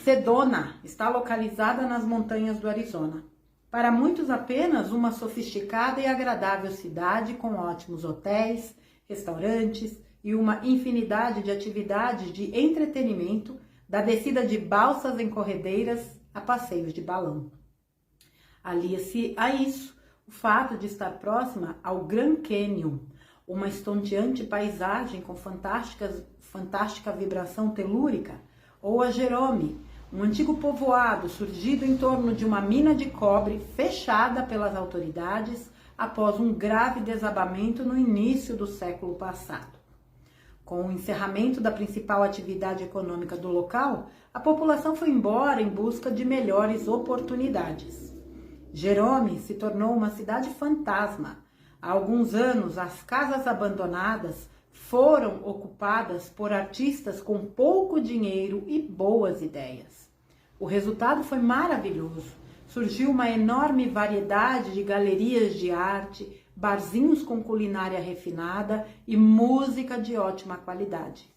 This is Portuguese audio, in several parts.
Sedona está localizada nas montanhas do Arizona. Para muitos, apenas uma sofisticada e agradável cidade com ótimos hotéis, restaurantes e uma infinidade de atividades de entretenimento, da descida de balsas em corredeiras a passeios de balão. Alia-se a isso o fato de estar próxima ao Grand Canyon, uma estonteante paisagem com fantástica vibração telúrica, ou a Jerome, um antigo povoado surgido em torno de uma mina de cobre fechada pelas autoridades após um grave desabamento no início do século passado. Com o encerramento da principal atividade econômica do local, a população foi embora em busca de melhores oportunidades. Jerome se tornou uma cidade fantasma. Há alguns anos, as casas abandonadas foram ocupadas por artistas com pouco dinheiro e boas ideias. O resultado foi maravilhoso. Surgiu uma enorme variedade de galerias de arte, barzinhos com culinária refinada e música de ótima qualidade.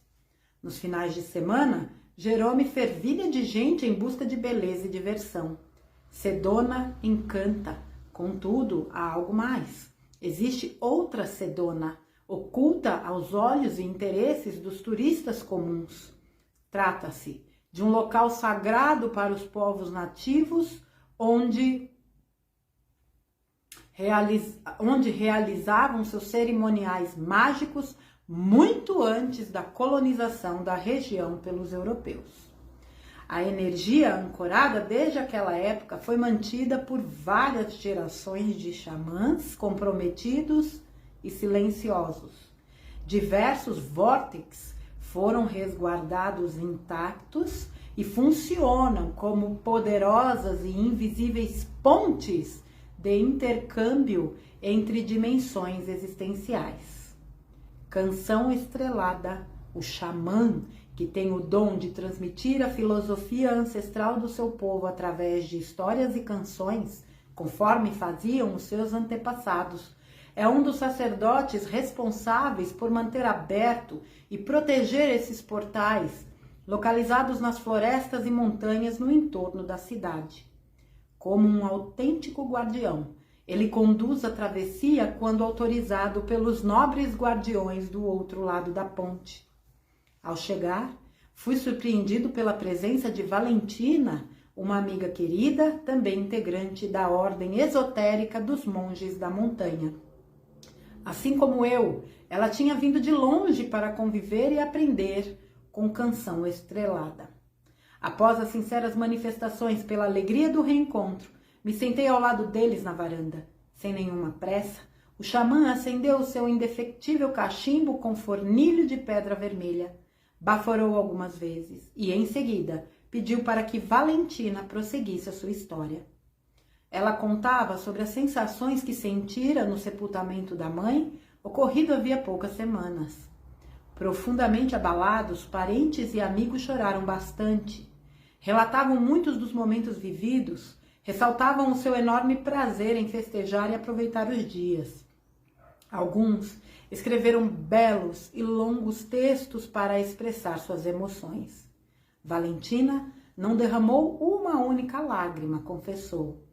Nos finais de semana, Jerome fervilha de gente em busca de beleza e diversão. Sedona encanta, contudo, há algo mais. Existe outra Sedona, oculta aos olhos e interesses dos turistas comuns. Trata-se de um local sagrado para os povos nativos, onde realizavam seus cerimoniais mágicos muito antes da colonização da região pelos europeus. A energia ancorada desde aquela época foi mantida por várias gerações de xamãs comprometidos e silenciosos. Diversos vórtices foram resguardados intactos e funcionam como poderosas e invisíveis pontes de intercâmbio entre dimensões existenciais. Canção estrelada, o xamã, que tem o dom de transmitir a filosofia ancestral do seu povo através de histórias e canções, conforme faziam os seus antepassados, é um dos sacerdotes responsáveis por manter aberto e proteger esses portais, localizados nas florestas e montanhas no entorno da cidade. Como um autêntico guardião, ele conduz a travessia quando autorizado pelos nobres guardiões do outro lado da ponte. Ao chegar, fui surpreendido pela presença de Valentina, uma amiga querida, também integrante da ordem esotérica dos monges da montanha. Assim como eu, ela tinha vindo de longe para conviver e aprender com Canção Estrelada. Após as sinceras manifestações pela alegria do reencontro, me sentei ao lado deles na varanda. Sem nenhuma pressa, o xamã acendeu o seu indefectível cachimbo com fornilho de pedra vermelha, baforou algumas vezes e, em seguida, pediu para que Valentina prosseguisse a sua história. Ela contava sobre as sensações que sentira no sepultamento da mãe, ocorrido havia poucas semanas. Profundamente abalados, parentes e amigos choraram bastante. Relatavam muitos dos momentos vividos, ressaltavam o seu enorme prazer em festejar e aproveitar os dias. Alguns escreveram belos e longos textos para expressar suas emoções. Valentina não derramou uma única lágrima, confessou.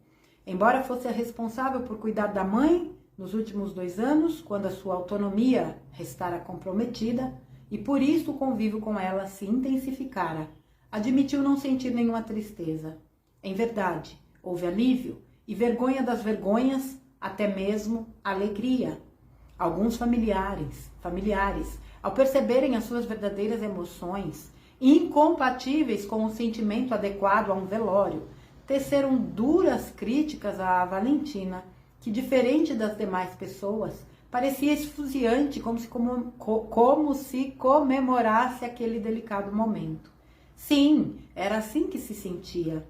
Embora fosse a responsável por cuidar da mãe nos últimos 2 anos, quando a sua autonomia restara comprometida, e por isso o convívio com ela se intensificara, admitiu não sentir nenhuma tristeza. Em verdade, houve alívio e vergonha das vergonhas, até mesmo alegria. Alguns familiares, ao perceberem as suas verdadeiras emoções, incompatíveis com o sentimento adequado a um velório, teceram duras críticas à Valentina, que, diferente das demais pessoas, parecia esfuziante, como se comemorasse aquele delicado momento. Sim, era assim que se sentia.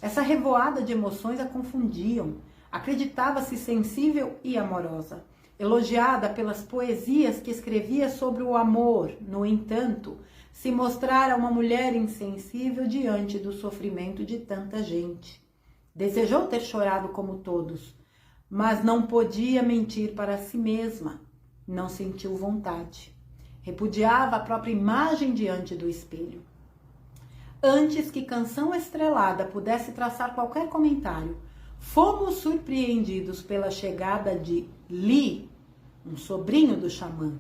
Essa revoada de emoções a confundiam. Acreditava-se sensível e amorosa. Elogiada pelas poesias que escrevia sobre o amor, no entanto, se mostrara uma mulher insensível diante do sofrimento de tanta gente. Desejou ter chorado como todos, mas não podia mentir para si mesma. Não sentiu vontade. Repudiava a própria imagem diante do espelho. Antes que Canção Estrelada pudesse traçar qualquer comentário, fomos surpreendidos pela chegada de Li, um sobrinho do xamã,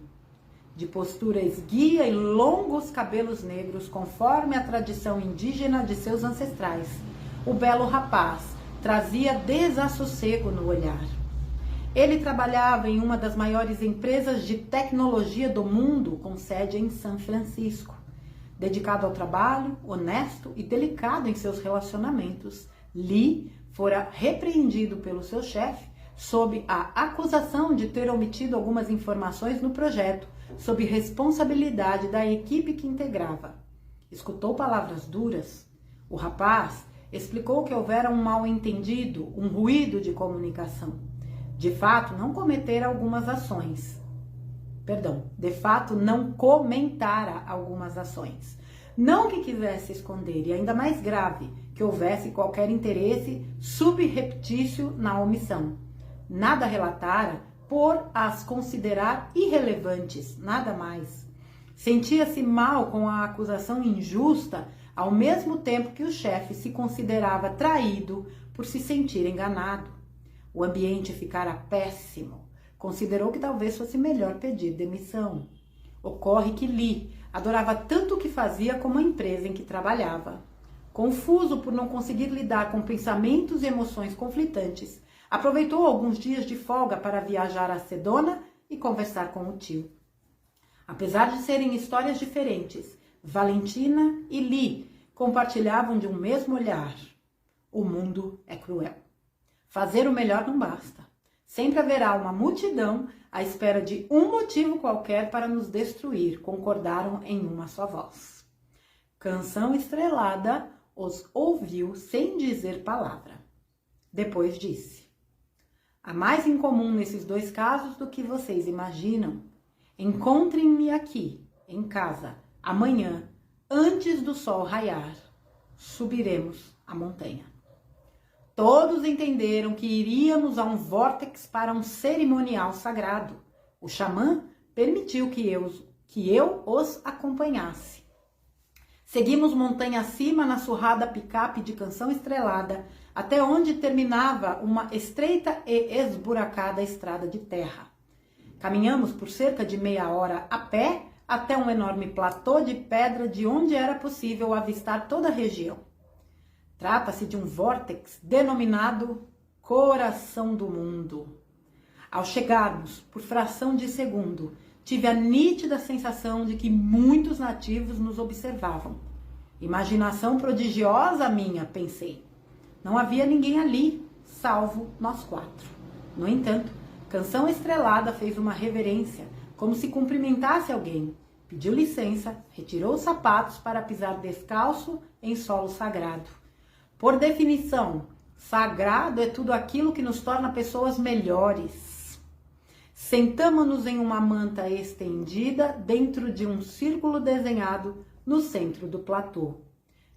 de postura esguia e longos cabelos negros, conforme a tradição indígena de seus ancestrais. O belo rapaz trazia desassossego no olhar. Ele trabalhava em uma das maiores empresas de tecnologia do mundo, com sede em São Francisco. Dedicado ao trabalho, honesto e delicado em seus relacionamentos, Li fora repreendido pelo seu chefe sob a acusação de ter omitido algumas informações no projeto, sob responsabilidade da equipe que integrava. Escutou palavras duras. O rapaz explicou que houvera um mal-entendido, um ruído de comunicação. De fato, não cometera algumas ações. De fato, não comentara algumas ações. Não que quisesse esconder, e ainda mais grave, que houvesse qualquer interesse subreptício na omissão. Nada relatara por as considerar irrelevantes, nada mais. Sentia-se mal com a acusação injusta, ao mesmo tempo que o chefe se considerava traído por se sentir enganado. O ambiente ficara péssimo. Considerou que talvez fosse melhor pedir demissão. Ocorre que Li adorava tanto o que fazia como a empresa em que trabalhava. Confuso por não conseguir lidar com pensamentos e emoções conflitantes, aproveitou alguns dias de folga para viajar a Sedona e conversar com o tio. Apesar de serem histórias diferentes, Valentina e Li compartilhavam de um mesmo olhar. O mundo é cruel. Fazer o melhor não basta. Sempre haverá uma multidão à espera de um motivo qualquer para nos destruir, concordaram em uma só voz. Canção Estrelada os ouviu sem dizer palavra. Depois disse: há mais em comum nesses dois casos do que vocês imaginam. Encontrem-me aqui, em casa, amanhã, antes do sol raiar. Subiremos a montanha. Todos entenderam que iríamos a um vórtex para um cerimonial sagrado. O xamã permitiu que eu os acompanhasse. Seguimos montanha acima na surrada picape de Canção Estrelada, até onde terminava uma estreita e esburacada estrada de terra. Caminhamos por cerca de meia hora a pé até um enorme platô de pedra de onde era possível avistar toda a região. Trata-se de um vórtex denominado Coração do Mundo. Ao chegarmos, por fração de segundo, tive a nítida sensação de que muitos nativos nos observavam. Imaginação prodigiosa minha, pensei. Não havia ninguém ali, salvo nós quatro. No entanto, Canção Estrelada fez uma reverência, como se cumprimentasse alguém. Pediu licença, retirou os sapatos para pisar descalço em solo sagrado. Por definição, sagrado é tudo aquilo que nos torna pessoas melhores. Sentamo-nos em uma manta estendida dentro de um círculo desenhado no centro do platô,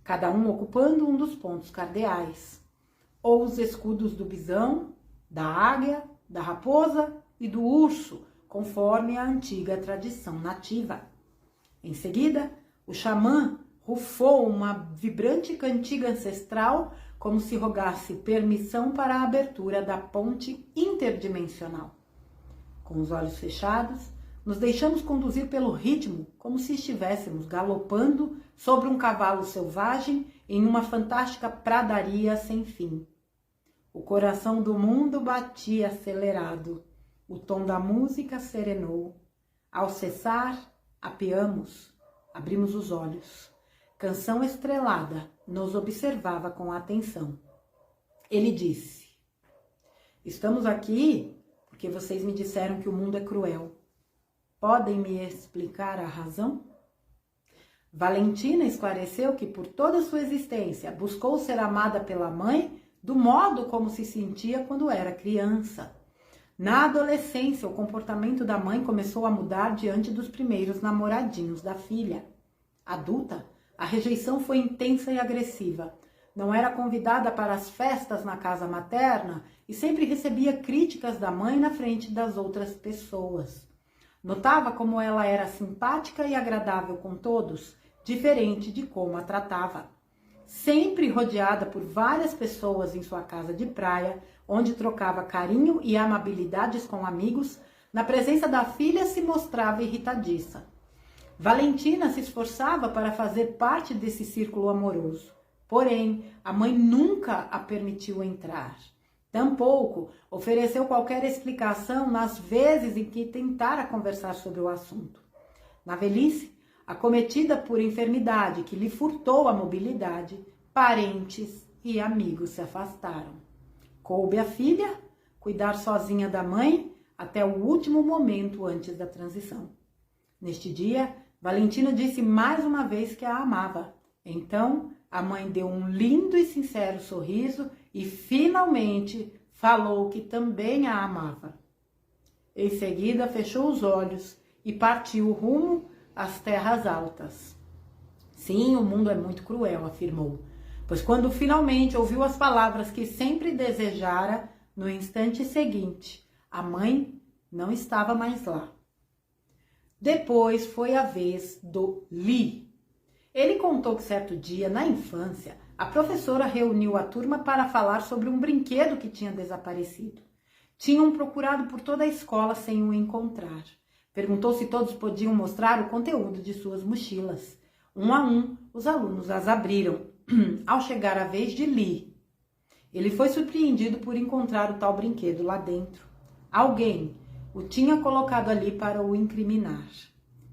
cada um ocupando um dos pontos cardeais, ou os escudos do bisão, da águia, da raposa e do urso, conforme a antiga tradição nativa. Em seguida, o xamã rufou uma vibrante cantiga ancestral, como se rogasse permissão para a abertura da ponte interdimensional. Com os olhos fechados, nos deixamos conduzir pelo ritmo, como se estivéssemos galopando sobre um cavalo selvagem em uma fantástica pradaria sem fim. O coração do mundo batia acelerado, o tom da música serenou. Ao cessar, apeamos, abrimos os olhos. Canção Estrelada nos observava com atenção. Ele disse: estamos aqui porque vocês me disseram que o mundo é cruel. Podem me explicar a razão? Valentina esclareceu que por toda sua existência buscou ser amada pela mãe do modo como se sentia quando era criança. Na adolescência, o comportamento da mãe começou a mudar diante dos primeiros namoradinhos da filha. Adulta, a rejeição foi intensa e agressiva. Não era convidada para as festas na casa materna e sempre recebia críticas da mãe na frente das outras pessoas. Notava como ela era simpática e agradável com todos, diferente de como a tratava. Sempre rodeada por várias pessoas em sua casa de praia, onde trocava carinho e amabilidades com amigos, na presença da filha se mostrava irritadiça. Valentina se esforçava para fazer parte desse círculo amoroso, porém a mãe nunca a permitiu entrar. Tampouco ofereceu qualquer explicação nas vezes em que tentara conversar sobre o assunto. Na velhice, acometida por enfermidade que lhe furtou a mobilidade, parentes e amigos se afastaram. Coube à filha cuidar sozinha da mãe até o último momento antes da transição. Neste dia, Valentina disse mais uma vez que a amava. Então, a mãe deu um lindo e sincero sorriso e finalmente falou que também a amava. Em seguida, fechou os olhos e partiu rumo às terras altas. Sim, o mundo é muito cruel, afirmou, pois quando finalmente ouviu as palavras que sempre desejara, no instante seguinte, a mãe não estava mais lá. Depois foi a vez do Lee. Ele contou que certo dia, na infância, a professora reuniu a turma para falar sobre um brinquedo que tinha desaparecido. Tinham procurado por toda a escola sem o encontrar. Perguntou se todos podiam mostrar o conteúdo de suas mochilas. Um a um, os alunos as abriram. Ao chegar a vez de Lee, ele foi surpreendido por encontrar o tal brinquedo lá dentro. Alguém o tinha colocado ali para o incriminar.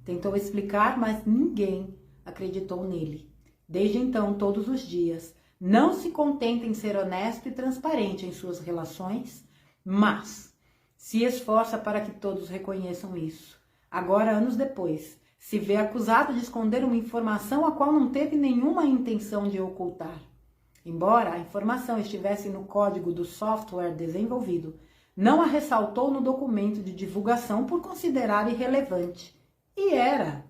Tentou explicar, mas ninguém acreditou nele. Desde então, todos os dias, não se contenta em ser honesto e transparente em suas relações, mas se esforça para que todos reconheçam isso. Agora, anos depois, se vê acusado de esconder uma informação a qual não teve nenhuma intenção de ocultar. Embora a informação estivesse no código do software desenvolvido, não a ressaltou no documento de divulgação por considerar irrelevante. E era.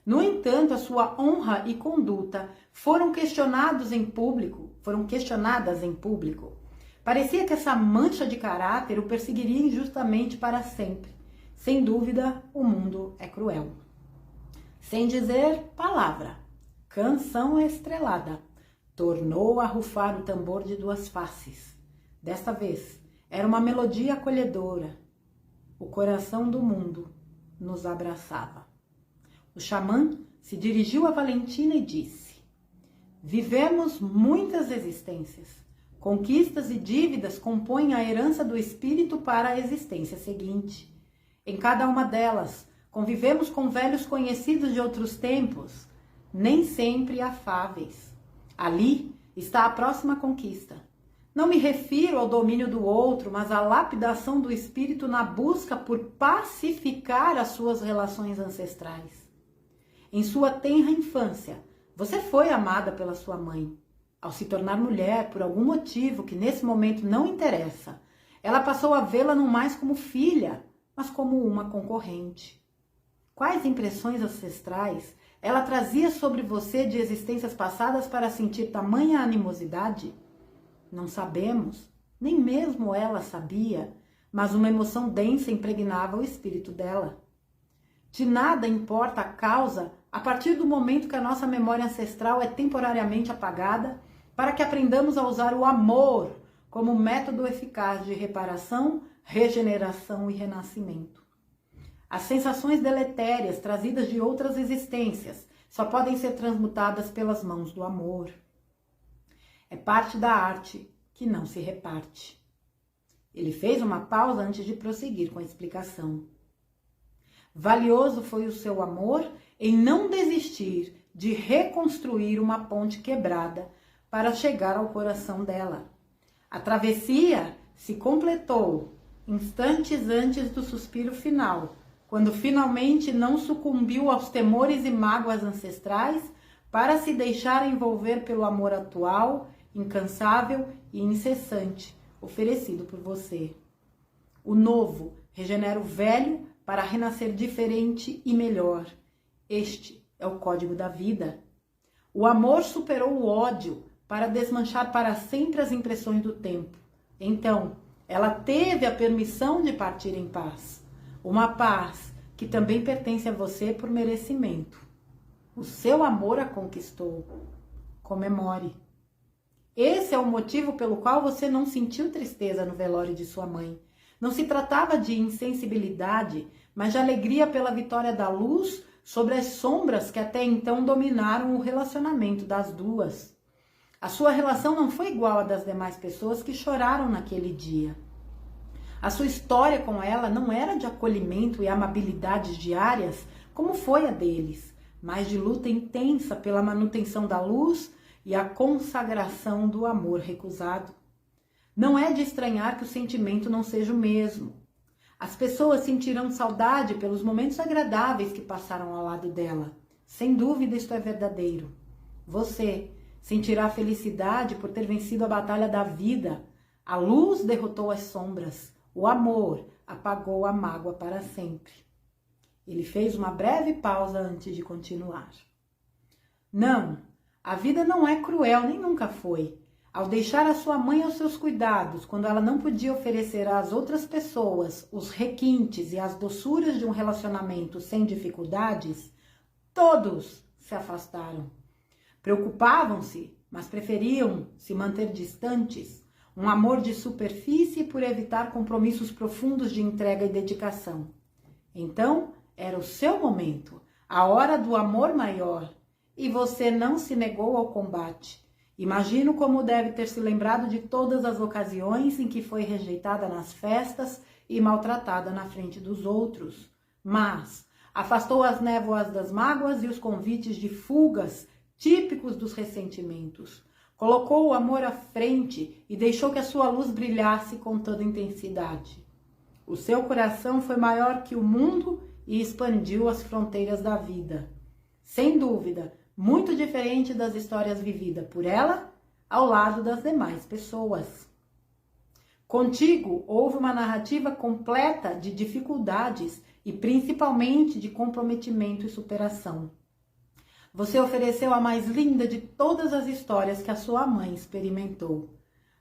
No entanto, a sua honra e conduta foram questionadas em público. Parecia que essa mancha de caráter o perseguiria injustamente para sempre. Sem dúvida, o mundo é cruel. Sem dizer palavra, canção estrelada tornou a rufar o tambor de duas faces. Desta vez, era uma melodia acolhedora. O coração do mundo nos abraçava. O xamã se dirigiu a Valentina e disse: vivemos muitas existências. Conquistas e dívidas compõem a herança do espírito para a existência seguinte. Em cada uma delas, convivemos com velhos conhecidos de outros tempos, nem sempre afáveis. Ali está a próxima conquista. Não me refiro ao domínio do outro, mas à lapidação do espírito na busca por pacificar as suas relações ancestrais. Em sua tenra infância, você foi amada pela sua mãe. Ao se tornar mulher, por algum motivo que nesse momento não interessa, ela passou a vê-la não mais como filha, mas como uma concorrente. Quais impressões ancestrais ela trazia sobre você de existências passadas para sentir tamanha animosidade? Não sabemos, nem mesmo ela sabia, mas uma emoção densa impregnava o espírito dela. De nada importa a causa a partir do momento que a nossa memória ancestral é temporariamente apagada, para que aprendamos a usar o amor como método eficaz de reparação, regeneração e renascimento. As sensações deletérias trazidas de outras existências só podem ser transmutadas pelas mãos do amor. É parte da arte que não se reparte. Ele fez uma pausa antes de prosseguir com a explicação. Valioso foi o seu amor em não desistir de reconstruir uma ponte quebrada para chegar ao coração dela. A travessia se completou instantes antes do suspiro final, quando finalmente não sucumbiu aos temores e mágoas ancestrais para se deixar envolver pelo amor atual, incansável e incessante, oferecido por você. O novo regenera o velho para renascer diferente e melhor. Este é o código da vida. O amor superou o ódio para desmanchar para sempre as impressões do tempo. Então, ela teve a permissão de partir em paz. Uma paz que também pertence a você por merecimento. O seu amor a conquistou. Comemore. Esse é o motivo pelo qual você não sentiu tristeza no velório de sua mãe. Não se tratava de insensibilidade, mas de alegria pela vitória da luz sobre as sombras que até então dominaram o relacionamento das duas. A sua relação não foi igual à das demais pessoas que choraram naquele dia. A sua história com ela não era de acolhimento e amabilidades diárias, como foi a deles, mas de luta intensa pela manutenção da luz e a consagração do amor recusado. Não é de estranhar que o sentimento não seja o mesmo. As pessoas sentirão saudade pelos momentos agradáveis que passaram ao lado dela. Sem dúvida, isto é verdadeiro. Você sentirá felicidade por ter vencido a batalha da vida. A luz derrotou as sombras. O amor apagou a mágoa para sempre. Ele fez uma breve pausa antes de continuar. Não, a vida não é cruel, nem nunca foi. Ao deixar a sua mãe aos seus cuidados, quando ela não podia oferecer às outras pessoas os requintes e as doçuras de um relacionamento sem dificuldades, todos se afastaram. Preocupavam-se, mas preferiam se manter distantes, um amor de superfície por evitar compromissos profundos de entrega e dedicação. Então, era o seu momento, a hora do amor maior, e você não se negou ao combate. Imagino como deve ter se lembrado de todas as ocasiões em que foi rejeitada nas festas e maltratada na frente dos outros. Mas afastou as névoas das mágoas e os convites de fugas típicos dos ressentimentos. Colocou o amor à frente e deixou que a sua luz brilhasse com toda intensidade. O seu coração foi maior que o mundo e expandiu as fronteiras da vida. Sem dúvida, muito diferente das histórias vividas por ela ao lado das demais pessoas. Contigo houve uma narrativa completa de dificuldades e principalmente de comprometimento e superação. Você ofereceu a mais linda de todas as histórias que a sua mãe experimentou.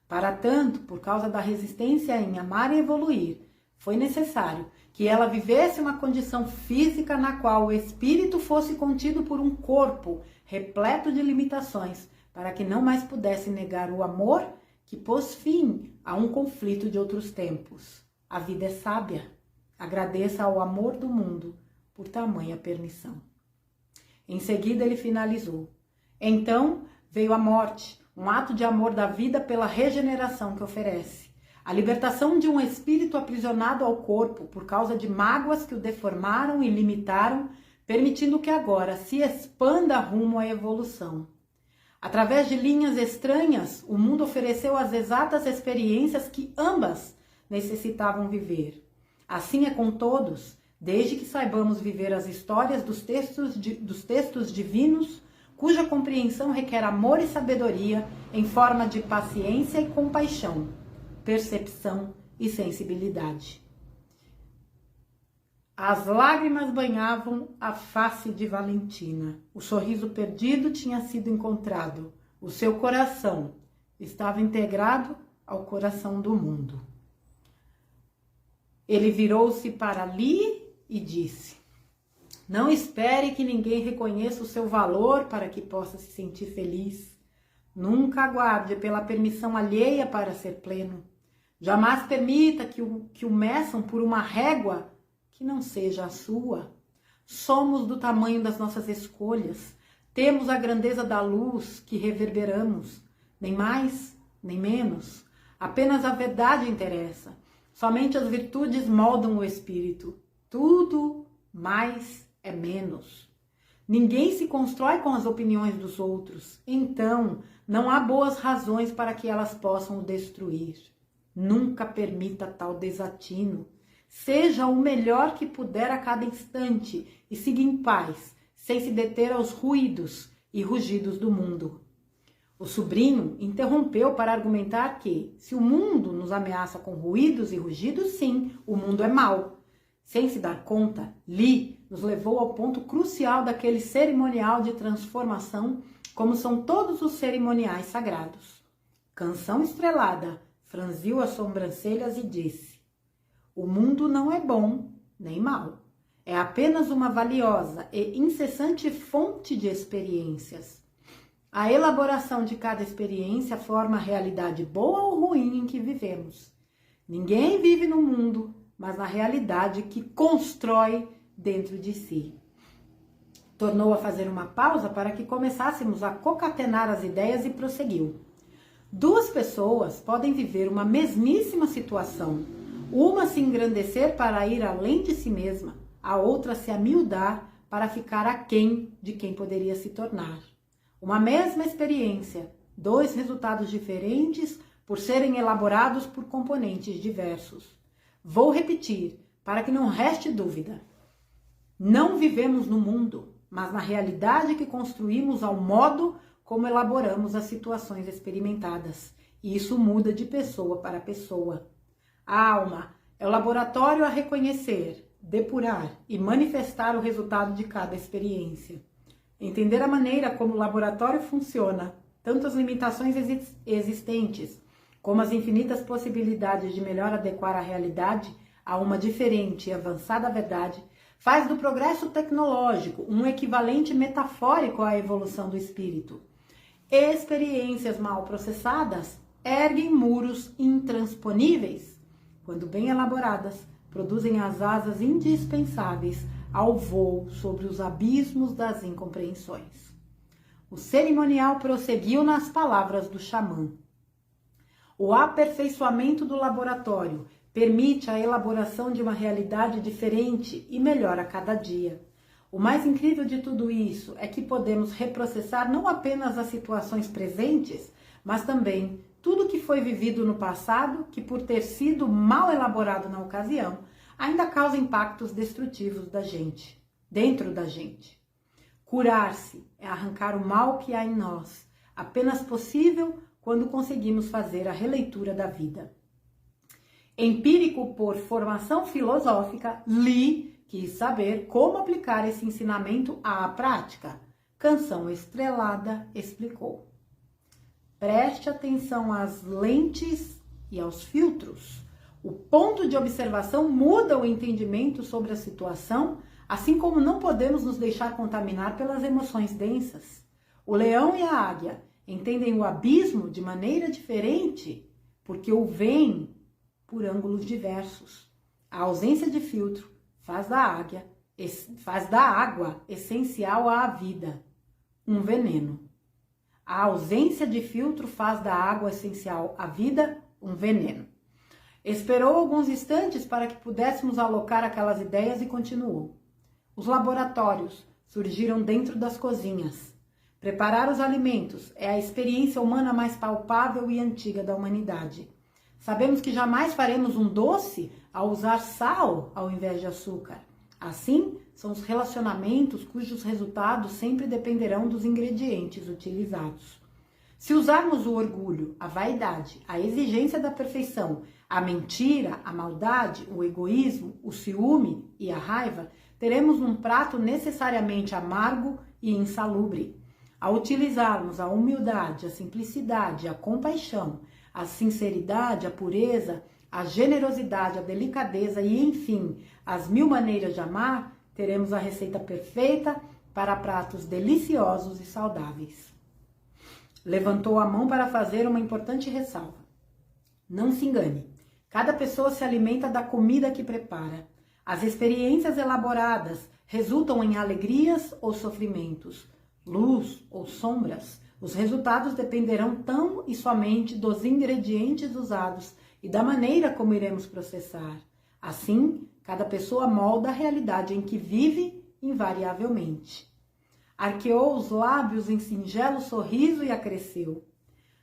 Para tanto, por causa da resistência em amar e evoluir, foi necessário que ela vivesse uma condição física na qual o espírito fosse contido por um corpo repleto de limitações, para que não mais pudesse negar o amor que pôs fim a um conflito de outros tempos. A vida é sábia. Agradeça ao amor do mundo por tamanha permissão. Em seguida ele finalizou. Então veio a morte, um ato de amor da vida pela regeneração que oferece. A libertação de um espírito aprisionado ao corpo por causa de mágoas que o deformaram e limitaram, permitindo que agora se expanda rumo à evolução. Através de linhas estranhas, o mundo ofereceu as exatas experiências que ambas necessitavam viver. Assim é com todos, desde que saibamos viver as histórias dos textos divinos, cuja compreensão requer amor e sabedoria em forma de paciência e compaixão, percepção e sensibilidade. As lágrimas banhavam a face de Valentina. O sorriso perdido tinha sido encontrado. O seu coração estava integrado ao coração do mundo. Ele virou-se para Li e disse: não espere que ninguém reconheça o seu valor para que possa se sentir feliz. Nunca aguarde pela permissão alheia para ser pleno. Jamais permita que o meçam por uma régua que não seja a sua. Somos do tamanho das nossas escolhas. Temos a grandeza da luz que reverberamos. Nem mais, nem menos. Apenas a verdade interessa. Somente as virtudes moldam o espírito. Tudo mais é menos. Ninguém se constrói com as opiniões dos outros. Então, não há boas razões para que elas possam o destruir. Nunca permita tal desatino. Seja o melhor que puder a cada instante e siga em paz, sem se deter aos ruídos e rugidos do mundo. O sobrinho interrompeu para argumentar que, se o mundo nos ameaça com ruídos e rugidos, sim, o mundo é mau. Sem se dar conta, Li nos levou ao ponto crucial daquele cerimonial de transformação, como são todos os cerimoniais sagrados. Canção Estrelada franziu as sobrancelhas e disse: o mundo não é bom nem mau. é apenas uma valiosa e incessante fonte de experiências. A elaboração de cada experiência forma a realidade boa ou ruim em que vivemos. Ninguém vive no mundo, mas na realidade que constrói dentro de si. Tornou a fazer uma pausa para que começássemos a concatenar as ideias e prosseguiu. Duas pessoas podem viver uma mesmíssima situação. Uma se engrandecer para ir além de si mesma, a outra se amildar para ficar aquém de quem poderia se tornar. Uma mesma experiência, dois resultados diferentes por serem elaborados por componentes diversos. Vou repetir, para que não reste dúvida. Não vivemos no mundo, mas na realidade que construímos ao modo como elaboramos as situações experimentadas. E isso muda de pessoa para pessoa. A alma é o laboratório a reconhecer, depurar e manifestar o resultado de cada experiência. Entender a maneira como o laboratório funciona, tanto as limitações existentes, como as infinitas possibilidades de melhor adequar a realidade a uma diferente e avançada verdade, faz do progresso tecnológico um equivalente metafórico à evolução do espírito. Experiências mal processadas erguem muros intransponíveis. Quando bem elaboradas, produzem as asas indispensáveis ao voo sobre os abismos das incompreensões. O cerimonial prosseguiu nas palavras do xamã. O aperfeiçoamento do laboratório permite a elaboração de uma realidade diferente e melhor a cada dia. O mais incrível de tudo isso é que podemos reprocessar não apenas as situações presentes, mas também tudo que foi vivido no passado, que por ter sido mal elaborado na ocasião, ainda causa impactos destrutivos dentro da gente. Curar-se é arrancar o mal que há em nós, apenas possível quando conseguimos fazer a releitura da vida. Empírico por formação filosófica, Lee quis saber como aplicar esse ensinamento à prática. Canção Estrelada explicou. Preste atenção às lentes e aos filtros. O ponto de observação muda o entendimento sobre a situação, assim como não podemos nos deixar contaminar pelas emoções densas. O leão e a águia entendem o abismo de maneira diferente, porque o veem por ângulos diversos. A ausência de filtro faz da água essencial à vida, um veneno. A ausência de filtro faz da água essencial à vida, um veneno. Esperou alguns instantes para que pudéssemos alocar aquelas ideias e continuou. Os laboratórios surgiram dentro das cozinhas. Preparar os alimentos é a experiência humana mais palpável e antiga da humanidade. Sabemos que jamais faremos um doce ao usar sal ao invés de açúcar. Assim, são os relacionamentos cujos resultados sempre dependerão dos ingredientes utilizados. Se usarmos o orgulho, a vaidade, a exigência da perfeição, a mentira, a maldade, o egoísmo, o ciúme e a raiva, teremos um prato necessariamente amargo e insalubre. Ao utilizarmos a humildade, a simplicidade, a compaixão, a sinceridade, a pureza, a generosidade, a delicadeza e, enfim, as 1000 maneiras de amar, teremos a receita perfeita para pratos deliciosos e saudáveis. Levantou a mão para fazer uma importante ressalva. Não se engane, cada pessoa se alimenta da comida que prepara. As experiências elaboradas resultam em alegrias ou sofrimentos, luz ou sombras. Os resultados dependerão tão e somente dos ingredientes usados e da maneira como iremos processar. Assim, cada pessoa molda a realidade em que vive invariavelmente. Arqueou os lábios em singelo sorriso e acresceu.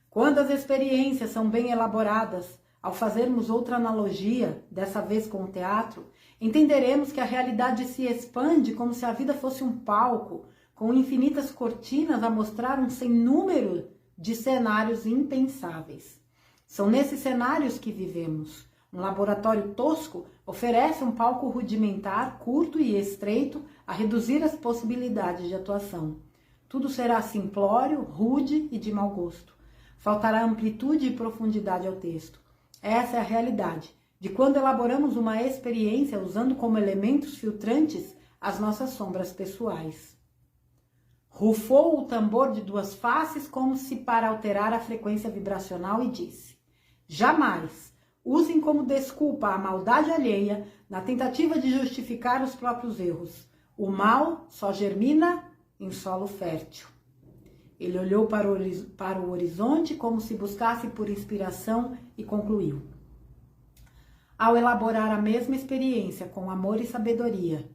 Quando as experiências são bem elaboradas, ao fazermos outra analogia, dessa vez com o teatro, entenderemos que a realidade se expande como se a vida fosse um palco, com infinitas cortinas a mostrar um sem número de cenários impensáveis. São nesses cenários que vivemos. Um laboratório tosco oferece um palco rudimentar, curto e estreito, a reduzir as possibilidades de atuação. Tudo será simplório, rude e de mau gosto. Faltará amplitude e profundidade ao texto. Essa é a realidade, de quando elaboramos uma experiência usando como elementos filtrantes as nossas sombras pessoais. Rufou o tambor de duas faces como se para alterar a frequência vibracional e disse: jamais usem como desculpa a maldade alheia na tentativa de justificar os próprios erros. O mal só germina em solo fértil. Ele olhou para o horizonte como se buscasse por inspiração e concluiu: ao elaborar a mesma experiência com amor e sabedoria,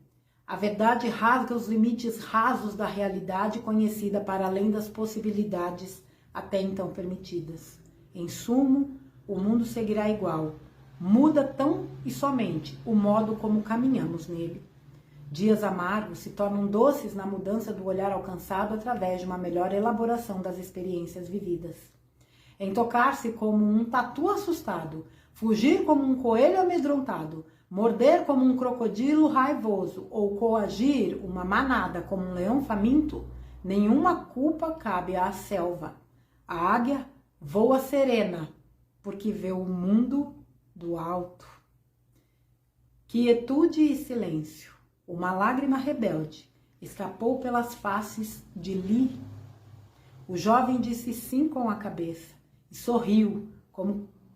a verdade rasga os limites rasos da realidade conhecida para além das possibilidades até então permitidas. Em sumo, o mundo seguirá igual. Muda tão e somente o modo como caminhamos nele. Dias amargos se tornam doces na mudança do olhar alcançado através de uma melhor elaboração das experiências vividas. Em tocar-se como um tatu assustado, fugir como um coelho amedrontado, morder como um crocodilo raivoso ou coagir uma manada como um leão faminto, nenhuma culpa cabe à selva. A águia voa serena, porque vê o mundo do alto. Quietude e silêncio. Uma lágrima rebelde escapou pelas faces de Li. O jovem disse sim com a cabeça e sorriu,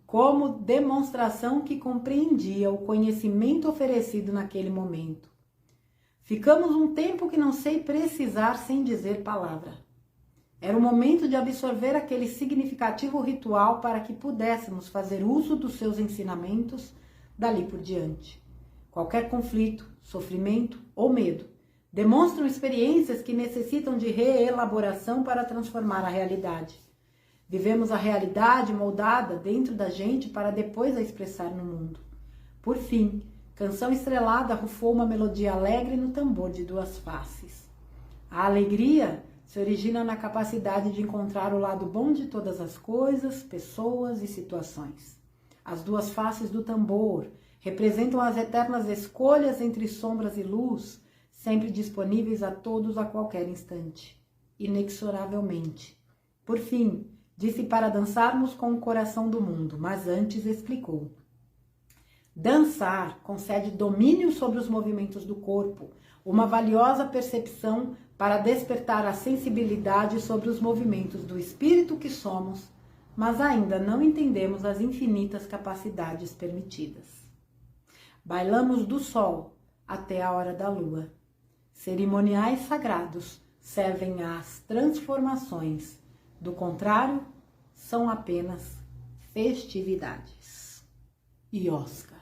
como demonstração que compreendia o conhecimento oferecido naquele momento. Ficamos um tempo que não sei precisar sem dizer palavra. Era o momento de absorver aquele significativo ritual para que pudéssemos fazer uso dos seus ensinamentos dali por diante. Qualquer conflito, sofrimento ou medo demonstram experiências que necessitam de reelaboração para transformar a realidade. Vivemos a realidade moldada dentro da gente para depois a expressar no mundo. Por fim, Canção Estrelada rufou uma melodia alegre no tambor de duas faces. A alegria se origina na capacidade de encontrar o lado bom de todas as coisas, pessoas e situações. As duas faces do tambor representam as eternas escolhas entre sombras e luz, sempre disponíveis a todos a qualquer instante, inexoravelmente. Por fim, disse para dançarmos com o coração do mundo, mas antes explicou. Dançar concede domínio sobre os movimentos do corpo, uma valiosa percepção para despertar a sensibilidade sobre os movimentos do espírito que somos, mas ainda não entendemos as infinitas capacidades permitidas. Bailamos do sol até a hora da lua. Cerimoniais sagrados servem às transformações. Do contrário, são apenas festividades. E Oscar.